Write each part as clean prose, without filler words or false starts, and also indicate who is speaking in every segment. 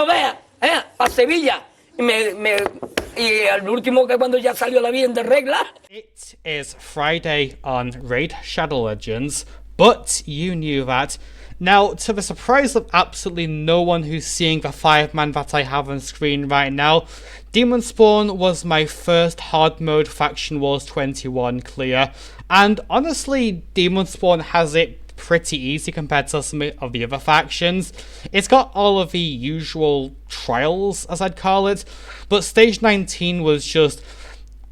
Speaker 1: no veas, a Sevilla. Y al último que cuando ya salió la bien de regla.
Speaker 2: It is Friday on Raid Shadow Legends, but you knew that. Now, to the surprise of absolutely no one who's seeing the 5-man that I have on screen right now, Demonspawn was my first hard mode Faction Wars 21 clear, and honestly, Demonspawn has it pretty easy compared to some of the other factions. It's got all of the usual trials, as I'd call it, but stage 19 was just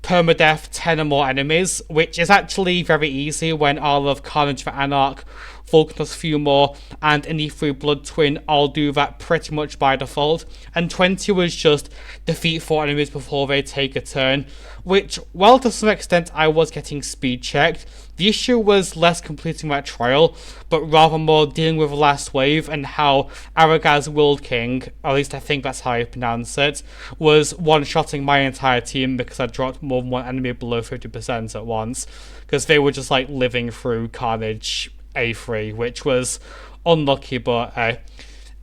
Speaker 2: permadeath 10 or more enemies, which is actually very easy when all of Karnage for Anarch, Vulkanos, Fumor, and an E3 Blood Twin all do that pretty much by default, and 20 was just defeat 4 enemies before they take a turn, which, while to some extent I was getting speed checked, the issue was less completing that trial, but rather more dealing with the last wave and how Aragaz World King, or at least I think that's how I pronounce it, was one-shotting my entire team because I dropped more than one enemy below 50% at once, because they were just like living through Karnage A3, which was unlucky, but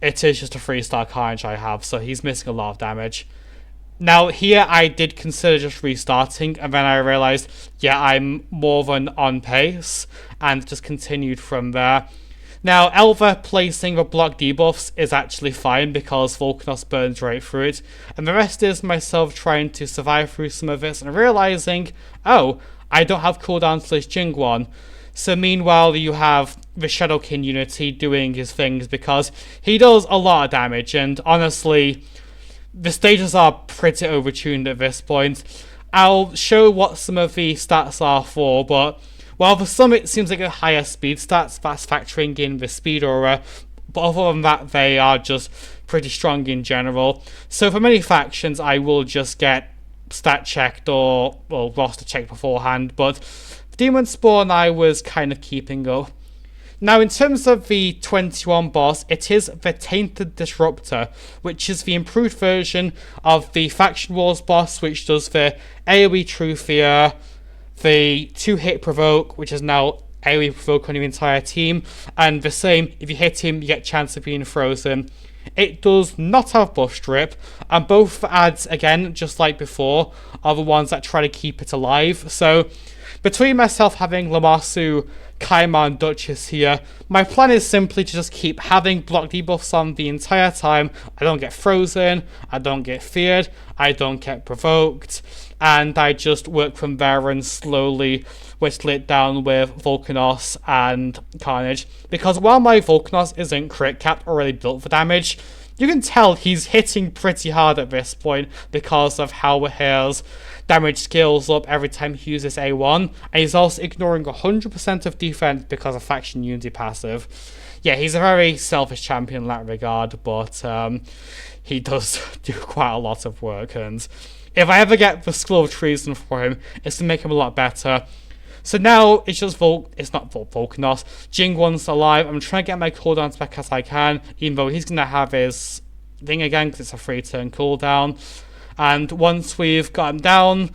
Speaker 2: it is just a 3-star Karnage I have, so he's missing a lot of damage. Now, here I did consider just restarting, and then I realised, yeah, I'm more than on pace, and just continued from there. Now, Elva placing the block debuffs is actually fine because Vulkanos burns right through it, and the rest is myself trying to survive through some of this and realising, oh, I don't have cooldown / Jingwon. So meanwhile, you have the Shadowkin Unity doing his things because he does a lot of damage, and honestly, the stages are pretty overtuned at this point. I'll show what some of the stats are for, but while for some it seems like a higher speed stats, that's factoring in the speed aura, but other than that they are just pretty strong in general. So for many factions I will just get stat checked or roster checked beforehand, but Demonspawn I was kind of keeping up. Now, in terms of the 21 boss, it is the Tainted Disruptor, which is the improved version of the Faction Wars boss, which does the AoE True Fear, the 2-hit Provoke, which is now AoE Provoke on your entire team, and the same, if you hit him, you get a chance of being frozen. It does not have buff strip, and both ads, again, just like before, are the ones that try to keep it alive. So, between myself having Lamasu, Kymar and Duchess here, my plan is simply to just keep having block debuffs on the entire time. I don't get frozen, I don't get feared, I don't get provoked, and I just work from there and slowly whittle it down with Vulkanos and Karnage. Because while my Vulkanos isn't crit capped or really built for damage, you can tell he's hitting pretty hard at this point because of how his damage scales up every time he uses A1, and he's also ignoring 100% of defense because of Faction Unity passive. Yeah, he's a very selfish champion in that regard, but he does do quite a lot of work, and if I ever get the Skull of Treason for him, it's to make him a lot better. So now it's just Vulkanos. Jingwon's alive. I'm trying to get my cooldowns back as I can, even though he's going to have his thing again because it's a 3-turn cooldown. And once we've got him down,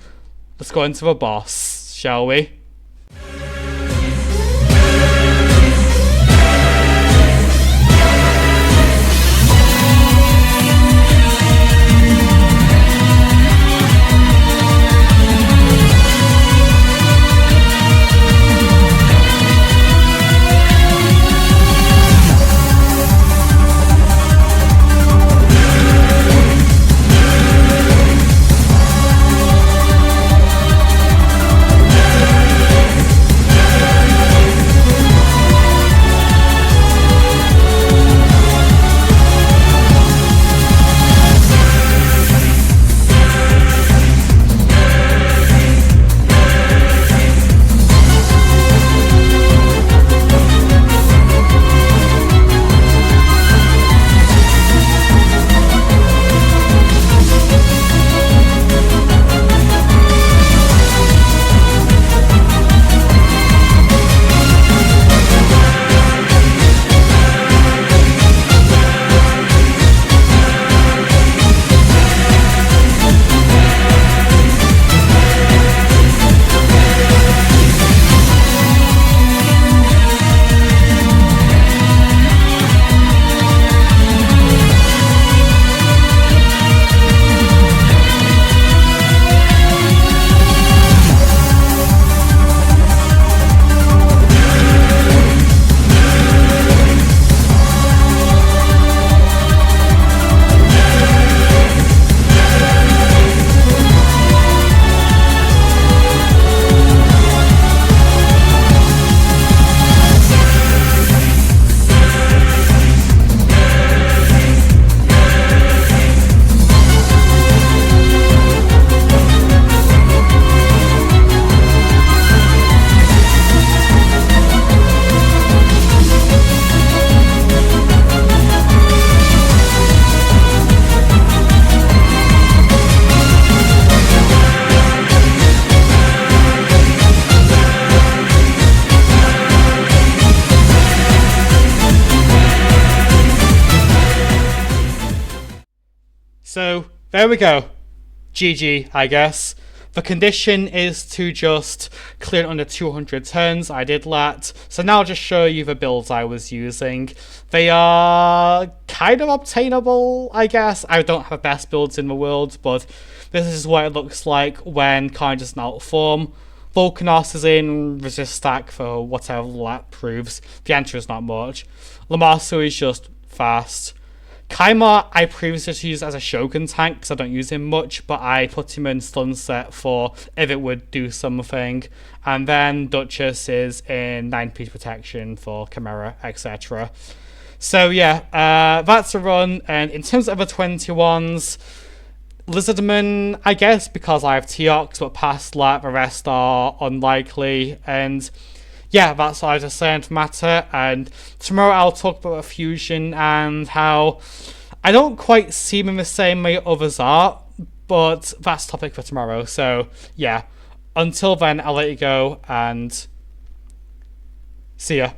Speaker 2: let's go into the boss, shall we? So, there we go. GG, I guess. The condition is to just clear it under 200 turns. I did that. So now I'll just show you the builds I was using. They are kind of obtainable, I guess. I don't have the best builds in the world, but this is what it looks like when Karnage is in out form. Vulkanos is in resist stack for whatever that proves. The answer is not much. Lamasu is just fast. Kymar I previously used as a Shogun tank because I don't use him much, but I put him in stun set for if it would do something. And then Duchess is in 9 piece protection for Kymar, etc. So yeah, that's a run. And in terms of the 21s, Lizardman, I guess, because I have Teox, but past that, the rest are unlikely. And yeah, that's what I was just saying for matter. And tomorrow I'll talk about a fusion and how I don't quite see them in the same way others are, but that's topic for tomorrow. So yeah, until then, I'll let you go and see ya.